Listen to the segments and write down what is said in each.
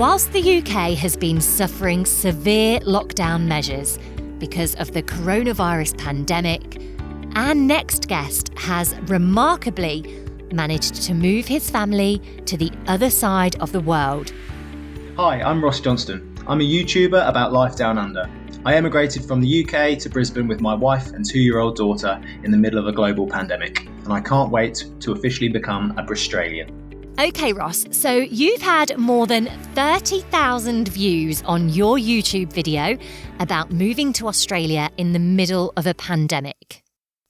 Whilst the UK has been suffering severe lockdown measures because of the coronavirus pandemic, our next guest has remarkably managed to move his family to the other side of the world. Hi, I'm Ross Johnston. I'm a YouTuber about life down under. I emigrated from the UK to Brisbane with my wife and 2-year-old daughter in the middle of a global pandemic, and I can't wait to officially become a Britstralian. Okay, Ross, so you've had more than 30,000 views on your YouTube video about moving to Australia in the middle of a pandemic.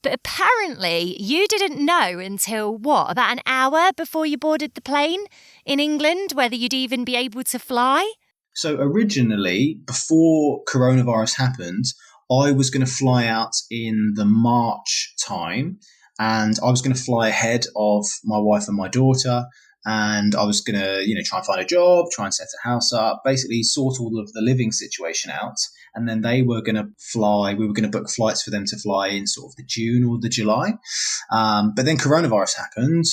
But apparently you didn't know until, about an hour before you boarded the plane in England, whether you'd even be able to fly? So originally, before coronavirus happened, I was going to fly out in the March time, and I was going to fly ahead of my wife and my daughter. And I was going to, try and find a job, try and set a house up, basically sort all of the living situation out. And then they were going to fly. We were going to book flights for them to fly in sort of the June or the July. But then coronavirus happened.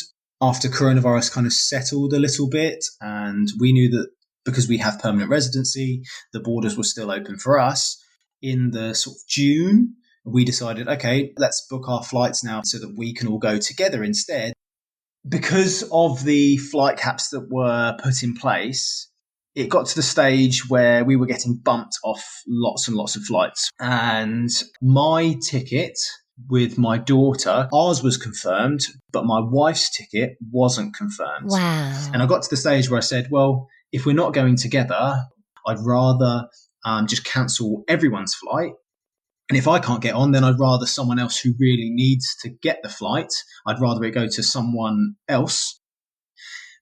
After coronavirus kind of settled a little bit, and we knew that because we have permanent residency, the borders were still open for us. In the sort of June, we decided, okay, let's book our flights now so that we can all go together instead. Because of the flight caps that were put in place, it got to the stage where we were getting bumped off lots and lots of flights. And my ticket with my daughter, ours was confirmed, but my wife's ticket wasn't confirmed. Wow. And I got to the stage where I said, well, if we're not going together, I'd rather just cancel everyone's flight. And if I can't get on, then I'd rather someone else who really needs to get the flight, I'd rather it go to someone else.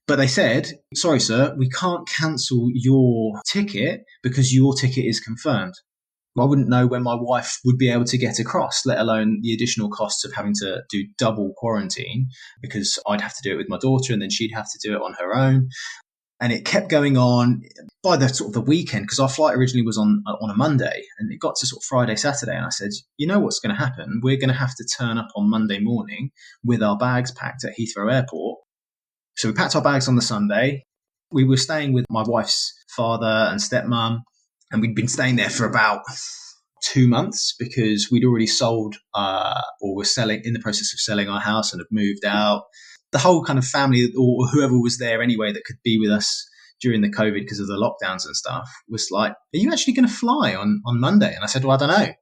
But they said, sorry, sir, we can't cancel your ticket because your ticket is confirmed. I wouldn't know when my wife would be able to get across, let alone the additional costs of having to do double quarantine, because I'd have to do it with my daughter and then she'd have to do it on her own. And it kept going on by the sort of the weekend, because our flight originally was on a Monday, and it got to sort of Friday, Saturday. And I said, you know what's going to happen? We're going to have to turn up on Monday morning with our bags packed at Heathrow Airport. So we packed our bags on the Sunday. We were staying with my wife's father and stepmom, and we'd been staying there for about 2 months because we'd already sold or were selling, in the process of selling our house, and had moved out. The whole kind of family, or whoever was there anyway that could be with us during the COVID because of the lockdowns and stuff, was like, are you actually going to fly on Monday? And I said, well, I don't know.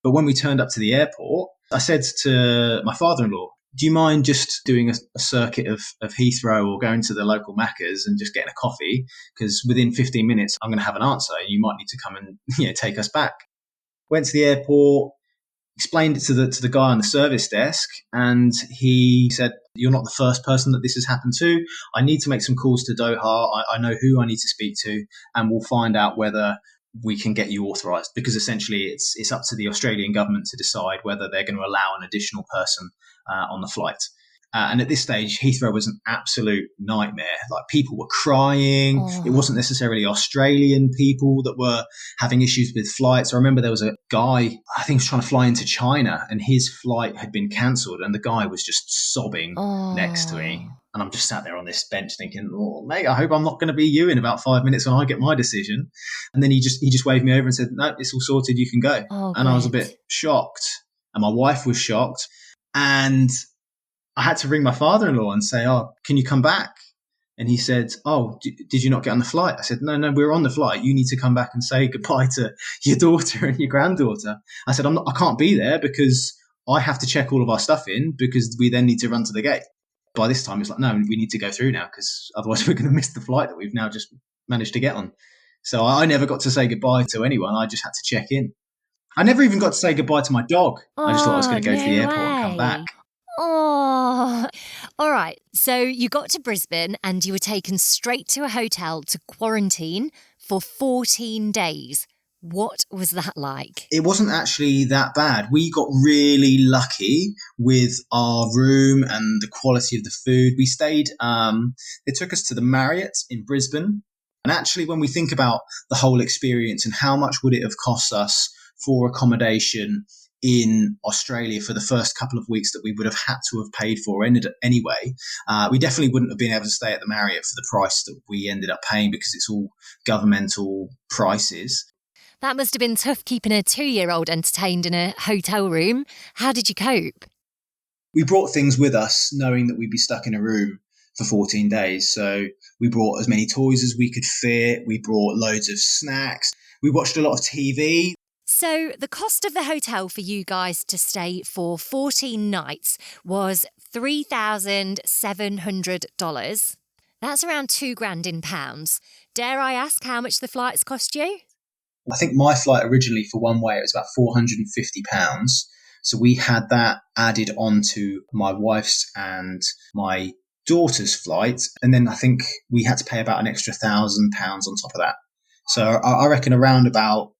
But when we turned up to the airport, I said to my father-in-law, do you mind just doing a circuit of Heathrow or going to the local Macca's and just getting a coffee? Because within 15 minutes, I'm going to have an answer and you might need to come and take us back. Went to the airport, explained it to the guy on the service desk, and he said, you're not the first person that this has happened to. I need to make some calls to Doha. I know who I need to speak to, and we'll find out whether we can get you authorised, because essentially it's up to the Australian government to decide whether they're going to allow an additional person on the flight. And at this stage, Heathrow was an absolute nightmare. Like, people were crying. Oh. It wasn't necessarily Australian people that were having issues with flights. I remember there was a guy, I think he was trying to fly into China, and his flight had been cancelled, and the guy was just sobbing next to me. And I'm just sat there on this bench thinking, oh, mate, I hope I'm not going to be you in about 5 minutes when I get my decision. And then he just waved me over and said, no, it's all sorted, you can go. Oh, and I was a bit shocked, and my wife was shocked. And I had to ring my father-in-law and say, oh, can you come back? And he said, oh, did you not get on the flight? I said, no, we're on the flight. You need to come back and say goodbye to your daughter and your granddaughter. I said, I can't be there because I have to check all of our stuff in, because we then need to run to the gate. By this time, it's like, no, we need to go through now, because otherwise we're going to miss the flight that we've now just managed to get on. So I never got to say goodbye to anyone. I just had to check in. I never even got to say goodbye to my dog. I just thought I was going to go to the airport and come back. Oh, all right. So you got to Brisbane and you were taken straight to a hotel to quarantine for 14 days. What was that like? It wasn't actually that bad. We got really lucky with our room and the quality of the food. We stayed, they took us to the Marriott in Brisbane. And actually, when we think about the whole experience and how much would it have cost us for accommodation in Australia for the first couple of weeks that we would have had to have paid for anyway, we definitely wouldn't have been able to stay at the Marriott for the price that we ended up paying, because it's all governmental prices. That must have been tough keeping a 2-year-old entertained in a hotel room. How did you cope? We brought things with us knowing that we'd be stuck in a room for 14 days. So we brought as many toys as we could fit. We brought loads of snacks. We watched a lot of TV. So the cost of the hotel for you guys to stay for 14 nights was $3,700. That's around $2,000 in pounds. Dare I ask how much the flights cost you? I think my flight originally for one way, it was about £450. So we had that added onto my wife's and my daughter's flight. And then I think we had to pay about an extra £1,000 on top of that. So I reckon around about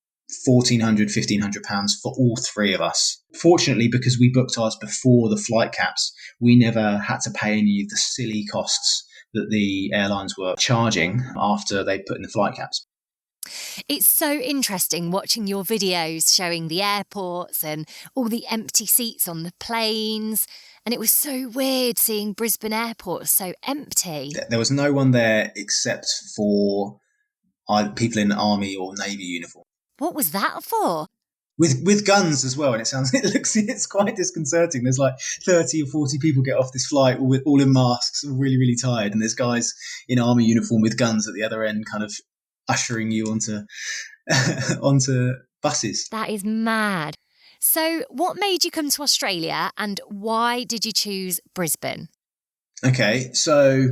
£1,400–1,500 for all three of us. Fortunately, because we booked ours before the flight caps, we never had to pay any of the silly costs that the airlines were charging after they put in the flight caps. It's so interesting watching your videos showing the airports and all the empty seats on the planes. And it was so weird seeing Brisbane Airport so empty. There was no one there except for either people in the army or navy uniform. What was that for? With guns as well, and it's quite disconcerting. There's like 30 or 40 people get off this flight all in masks, all really, really tired, and there's guys in army uniform with guns at the other end, kind of ushering you onto buses. That is mad. So, what made you come to Australia, and why did you choose Brisbane? Okay, so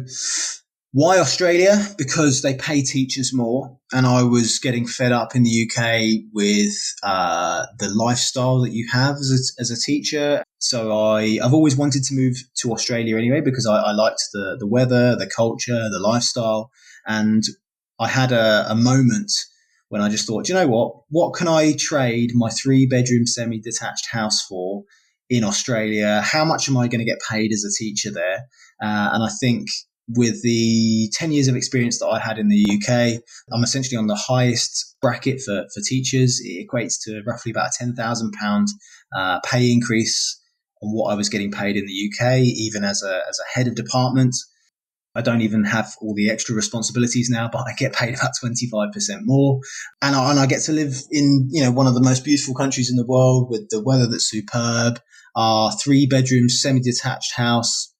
why Australia? Because they pay teachers more, and I was getting fed up in the UK with the lifestyle that you have as a teacher. So I've always wanted to move to Australia anyway, because I liked the weather, the culture, the lifestyle. And I had a moment when I just thought, you know what can I trade my 3-bedroom semi-detached house for in Australia? How much am I going to get paid as a teacher there? And I think with the 10 years of experience that I had in the UK, I'm essentially on the highest bracket for teachers. It equates to roughly about a £10,000 pay increase on what I was getting paid in the UK, even as a head of department. I don't even have all the extra responsibilities now, but I get paid about 25% more. And I get to live in, one of the most beautiful countries in the world with the weather that's superb. Our 3-bedroom semi-detached house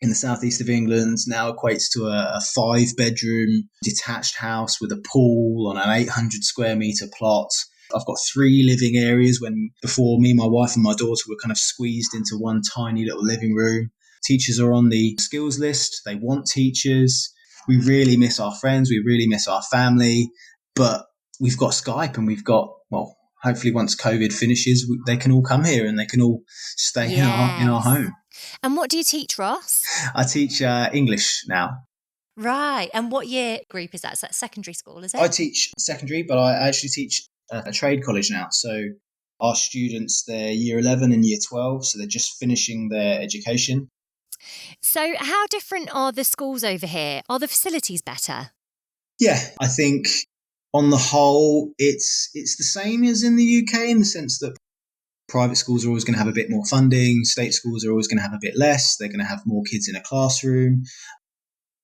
in the southeast of England now equates to a 5-bedroom detached house with a pool on an 800 square metre plot. I've got 3 living areas when before me, my wife and my daughter were kind of squeezed into one tiny little living room. Teachers are on the skills list. They want teachers. We really miss our friends. We really miss our family. But we've got Skype, and we've got, hopefully once COVID finishes, they can all come here and they can all stay in our home. And what do you teach, Ross? I teach English now. Right. And what year group is that? Is that secondary school, is it? I teach secondary, but I actually teach a trade college now. So our students, they're year 11 and year 12, so they're just finishing their education. So how different are the schools over here? Are the facilities better? Yeah, I think on the whole, it's the same as in the UK, in the sense that private schools are always going to have a bit more funding. State schools are always going to have a bit less. They're going to have more kids in a classroom.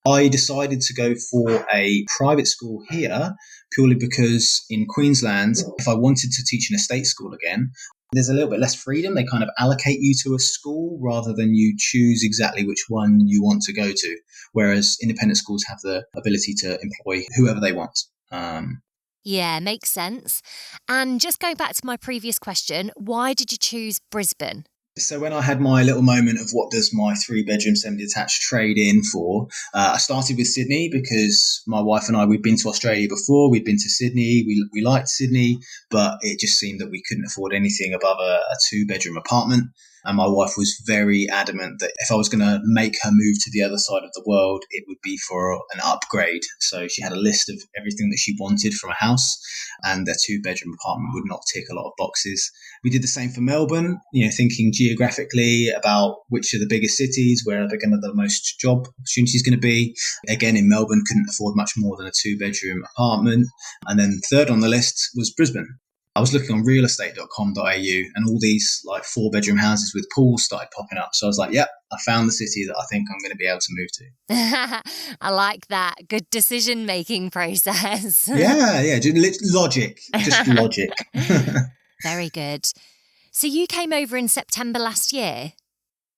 I decided to go for a private school here purely because in Queensland, if I wanted to teach in a state school again, there's a little bit less freedom. They kind of allocate you to a school rather than you choose exactly which one you want to go to, whereas independent schools have the ability to employ whoever they want. Yeah, makes sense. And just going back to my previous question, why did you choose Brisbane? So when I had my little moment of what does my 3-bedroom semi-detached trade in for, I started with Sydney because my wife and I, we'd been to Australia before. We'd been to Sydney. We liked Sydney, but it just seemed that we couldn't afford anything above a 2-bedroom apartment. And my wife was very adamant that if I was going to make her move to the other side of the world, it would be for an upgrade. So she had a list of everything that she wanted from a house, and their 2-bedroom apartment would not tick a lot of boxes. We did the same for Melbourne, thinking geographically about which are the biggest cities, where are the most job opportunities going to be. Again, in Melbourne, couldn't afford much more than a 2-bedroom apartment. And then third on the list was Brisbane. I was looking on realestate.com.au and all these like 4-bedroom houses with pools started popping up. So I was like, yep, I found the city that I think I'm going to be able to move to. I like that. Good decision-making process. Yeah, just logic. Very good. So you came over in September last year?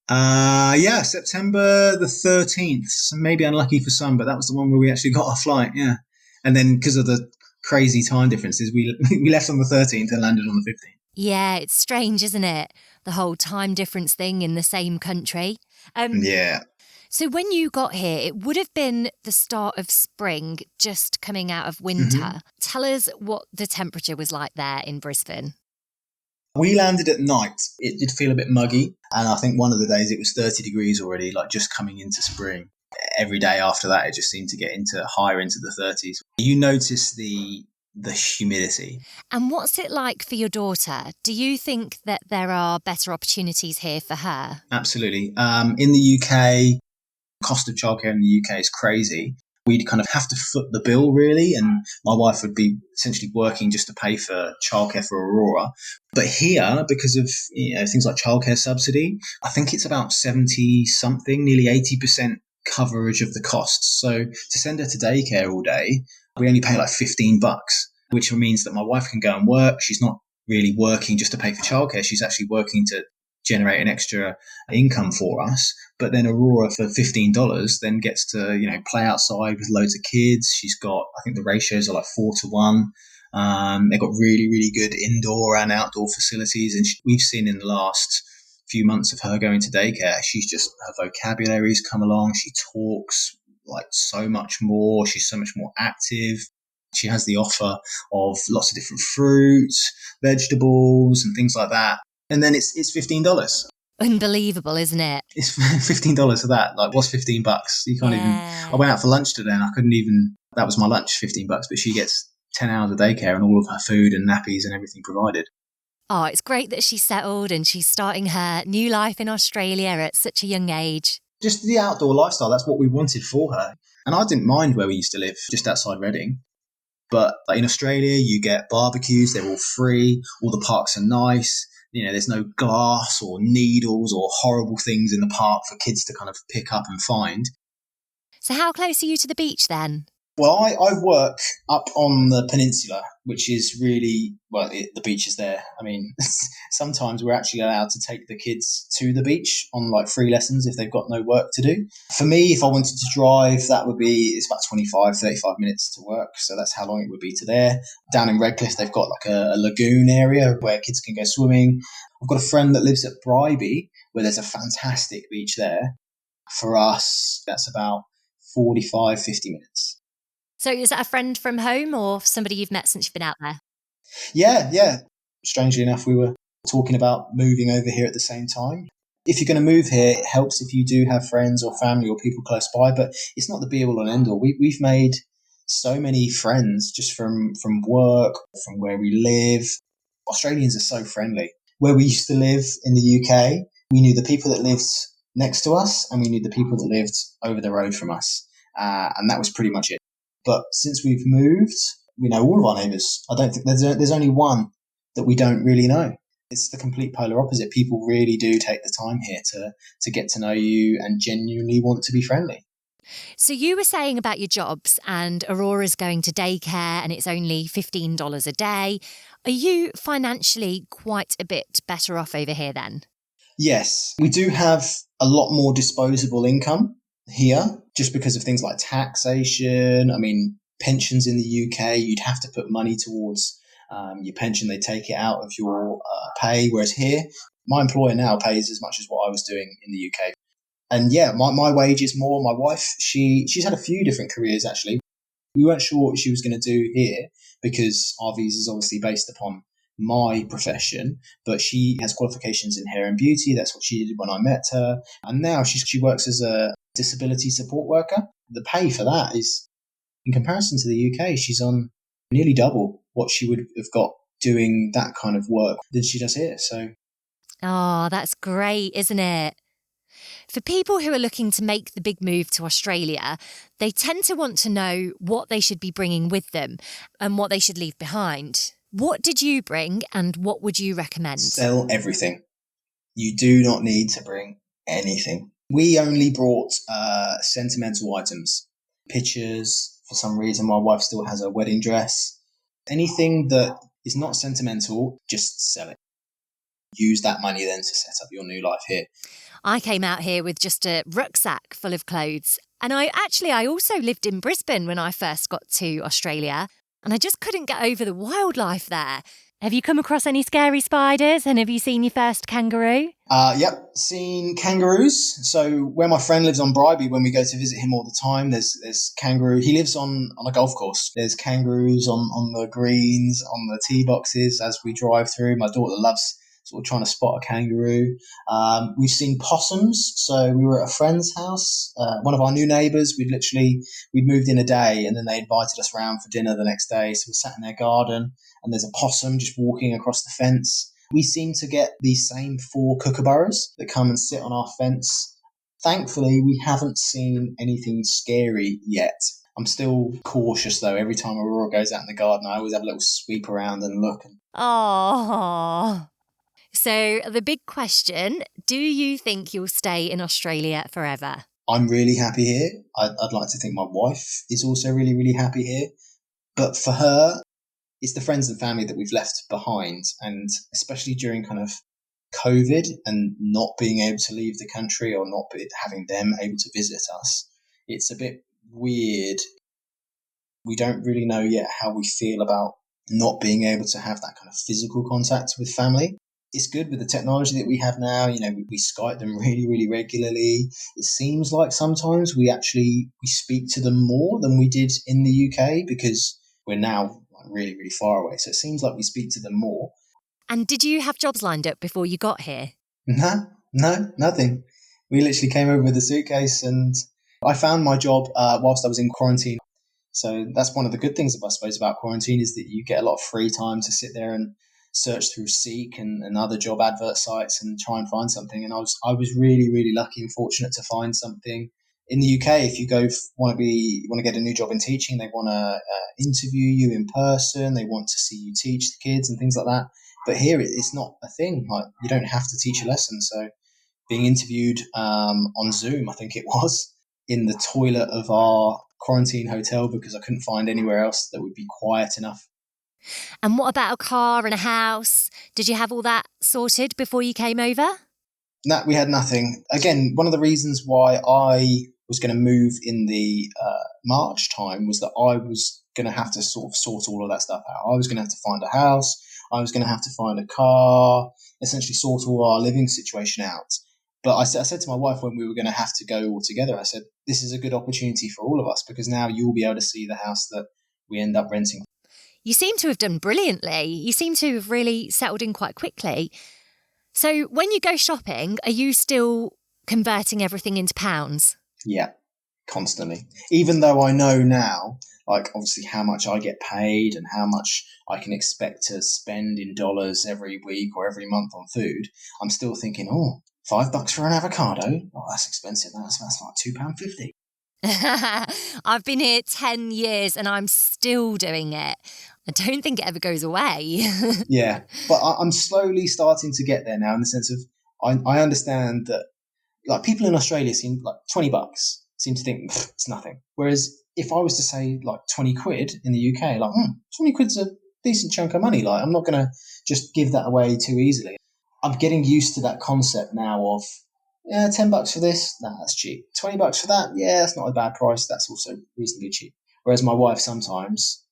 Yeah, September the 13th. So maybe unlucky for some, but that was the one where we actually got our flight, yeah. And then because of the crazy time differences, we left on the 13th and landed on the 15th. Yeah, it's strange, isn't it? The whole time difference thing in the same country. Yeah. So when you got here, it would have been the start of spring, just coming out of winter. Mm-hmm. Tell us what the temperature was like there in Brisbane. We landed at night. It did feel a bit muggy. And I think one of the days it was 30 degrees already, like just coming into spring. Every day after that, it just seemed to get higher into the 30s. You notice the humidity. And what's it like for your daughter? Do you think that there are better opportunities here for her? Absolutely. In the UK, cost of childcare in the UK is crazy. We'd kind of have to foot the bill, really, and my wife would be essentially working just to pay for childcare for Aurora. But here, because of things like childcare subsidy, I think it's about 70-something, nearly 80% coverage of the costs. So to send her to daycare all day, we only pay like $15, which means that my wife can go and work. She's not really working just to pay for childcare. She's actually working to generate an extra income for us. But then Aurora for $15 then gets to, play outside with loads of kids. She's got, I think the ratios are like 4-1. They've got really, really good indoor and outdoor facilities. And we've seen in the last few months of her going to daycare, her vocabulary's come along. She talks like so much more. She's so much more active. She has the offer of lots of different fruits, vegetables and things like that. And then it's $15. Unbelievable, isn't it? It's $15 for that. Like, what's $15? You can't even. I went out for lunch today and I couldn't even. That was my lunch, $15. But she gets 10 hours of daycare and all of her food and nappies and everything provided. Oh, it's great that she's settled and she's starting her new life in Australia at such a young age. Just the outdoor lifestyle. That's what we wanted for her. And I didn't mind where we used to live, just outside Reading. But like in Australia, you get barbecues. They're all free. All the parks are nice. There's no glass or needles or horrible things in the park for kids to kind of pick up and find. So how close are you to the beach then? Well, I work up on the peninsula, which is really, the beach is there. I mean, sometimes we're actually allowed to take the kids to the beach on like free lessons if they've got no work to do. For me, if I wanted to drive, it's about 35 minutes to work. So that's how long it would be to there. Down in Redcliffe, they've got like a lagoon area where kids can go swimming. I've got a friend that lives at Bribie where there's a fantastic beach there. For us, that's about 45, 50 minutes. So is that a friend from home or somebody you've met since you've been out there? Yeah. Strangely enough, we were talking about moving over here at the same time. If you're going to move here, it helps if you do have friends or family or people close by, but it's not the be-all and end-all. We've made so many friends just from work, from where we live. Australians are so friendly. Where we used to live in the UK, we knew the people that lived next to us and we knew the people that lived over the road from us. And that was pretty much it. But since we've moved, we know all of our neighbours. I don't think there's only one that we don't really know. It's the complete polar opposite. People really do take the time here to get to know you and genuinely want to be friendly. So you were saying about your jobs and Aurora's going to daycare and it's only $15 a day. Are you financially quite a bit better off over here then? Yes, we do have a lot more disposable income here just because of things like taxation. I mean, pensions in the UK, you'd have to put money towards your pension. They take it out of your pay, whereas here, my employer now pays as much as what I was doing in the UK. And yeah, my wage is more. My wife, she's had a few different careers actually. We weren't sure what she was going to do here because our visa is obviously based upon my profession, but she has qualifications in hair and beauty. That's what she did when I met her. And now she works as a disability support worker. The pay for that is, in comparison to the UK, she's on nearly double what she would have got doing that kind of work than she does here. So, oh, that's great, isn't it? For people who are looking to make the big move to Australia, they tend to want to know what they should be bringing with them and what they should leave behind. What did you bring and what would you recommend? Sell everything. You do not need to bring anything. We only brought sentimental items, pictures. For some reason, my wife still has a wedding dress. Anything that is not sentimental, just sell it. Use that money then to set up your new life here. I came out here with just a rucksack full of clothes. And I also lived in Brisbane when I first got to Australia. And I just couldn't get over the wildlife there. Have you come across any scary spiders? And have you seen your first kangaroo? Yep, seen kangaroos. So where my friend lives on Bribey, when we go to visit him all the time, there's kangaroo. He lives on a golf course. There's kangaroos on the greens, on the tee boxes as we drive through. My daughter loves sort of trying to spot a kangaroo. We've seen possums. So we were at a friend's house, one of our new neighbours. We'd moved in a day and then they invited us round for dinner the next day. So we sat in their garden and there's a possum just walking across the fence. We seem to get these same 4 kookaburras that come and sit on our fence. Thankfully, we haven't seen anything scary yet. I'm still cautious though. Every time Aurora goes out in the garden, I always have a little sweep around and look. Oh. So the big question, do you think you'll stay in Australia forever? I'm really happy here. I'd like to think my wife is also really, really happy here. But for her, it's the friends and family that we've left behind. And especially during kind of COVID and not being able to leave the country or not having them able to visit us, it's a bit weird. We don't really know yet how we feel about not being able to have that kind of physical contact with family. It's good with the technology that we have now. You know, we Skype them really, really regularly. It seems like sometimes we speak to them more than we did in the UK because we're now really, really far away. So it seems like we speak to them more. And did you have jobs lined up before you got here? No, nothing. We literally came over with a suitcase and I found my job whilst I was in quarantine. So that's one of the good things, I suppose, about quarantine is that you get a lot of free time to sit there and search through Seek and other job advert sites and try and find something. And I was really, really lucky and fortunate to find something. In the UK, if you want to get a new job in teaching, they want to interview you in person. They want to see you teach the kids and things like that. But here, it's not a thing. Like you don't have to teach a lesson. So being interviewed on Zoom, I think it was, in the toilet of our quarantine hotel because I couldn't find anywhere else that would be quiet enough. And what about a car and a house? Did you have all that sorted before you came over? No, we had nothing. Again, one of the reasons why I was going to move in the March time was that I was going to have to sort of sort all of that stuff out. I was going to have to find a house. I was going to have to find a car, essentially sort all our living situation out. But I said to my wife when we were going to have to go all together, I said, this is a good opportunity for all of us because now you'll be able to see the house that we end up renting. You seem to have done brilliantly. You seem to have really settled in quite quickly. So when you go shopping, are you still converting everything into pounds? Yeah, constantly. Even though I know now, like obviously how much I get paid and how much I can expect to spend in dollars every week or every month on food, I'm still thinking, $5 for an avocado? Oh, that's expensive. That's like £2.50. I've been here 10 years and I'm still doing it. I don't think it ever goes away. Yeah, but I'm slowly starting to get there now in the sense of I understand that like people in Australia seem like $20 seem to think it's nothing. Whereas if I was to say like 20 quid in the UK, like 20 quid's a decent chunk of money. Like I'm not going to just give that away too easily. I'm getting used to that concept now of, yeah, $10 for this, nah, that's cheap. $20 for that, yeah, that's not a bad price. That's also reasonably cheap. Whereas my wife sometimes,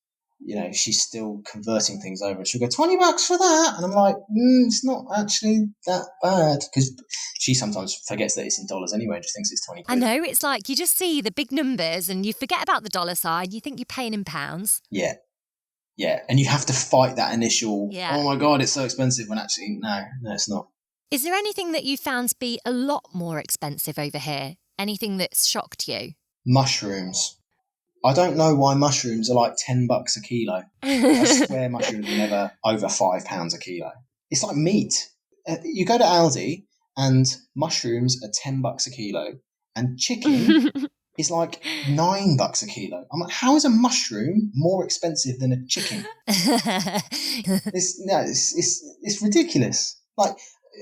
she's still converting things over. She'll go, $20 for that. And I'm like, it's not actually that bad. Because she sometimes forgets that it's in dollars anyway and just thinks it's 20 quid. I know, it's like you just see the big numbers and you forget about the dollar side. You think you're paying in pounds. Yeah. Yeah. And you have to fight that initial, oh my God, it's so expensive. When actually, no, it's not. Is there anything that you found to be a lot more expensive over here? Anything that's shocked you? Mushrooms. I don't know why mushrooms are like $10 a kilo. I swear mushrooms are never over £5 a kilo. It's like meat. You go to Aldi and mushrooms are $10 a kilo and chicken is like $9 a kilo. I'm like, how is a mushroom more expensive than a chicken? It's ridiculous. Like,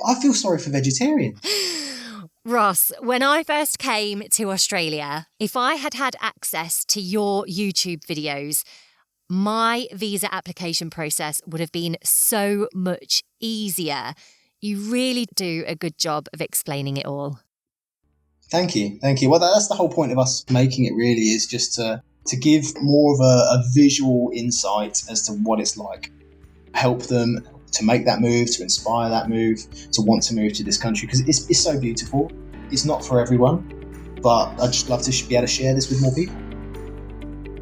I feel sorry for vegetarians. Ross, when I first came to Australia, if I had had access to your YouTube videos, my visa application process would have been so much easier. You really do a good job of explaining it all. Thank you. Well, that's the whole point of us making it, really, is just to give more of a visual insight as to what it's like. Help them to make that move, to inspire that move, to want to move to this country, because it's so beautiful. It's not for everyone, but I'd just love to be able to share this with more people.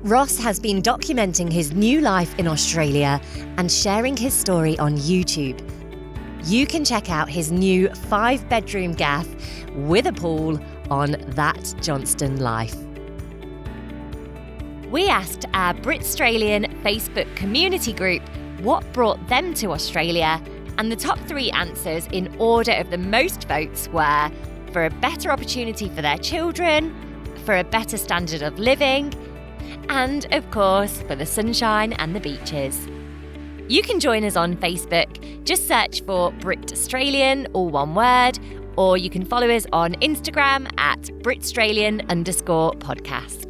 Ross has been documenting his new life in Australia and sharing his story on YouTube. You can check out his new 5-bedroom gaff with a pool on That Johnston Life. We asked our Britstralian Facebook community group what brought them to Australia, and the top 3 answers in order of the most votes were for a better opportunity for their children, for a better standard of living, and, of course, for the sunshine and the beaches. You can join us on Facebook. Just search for Britstralian, all one word, or you can follow us on Instagram at Britstralian_podcast.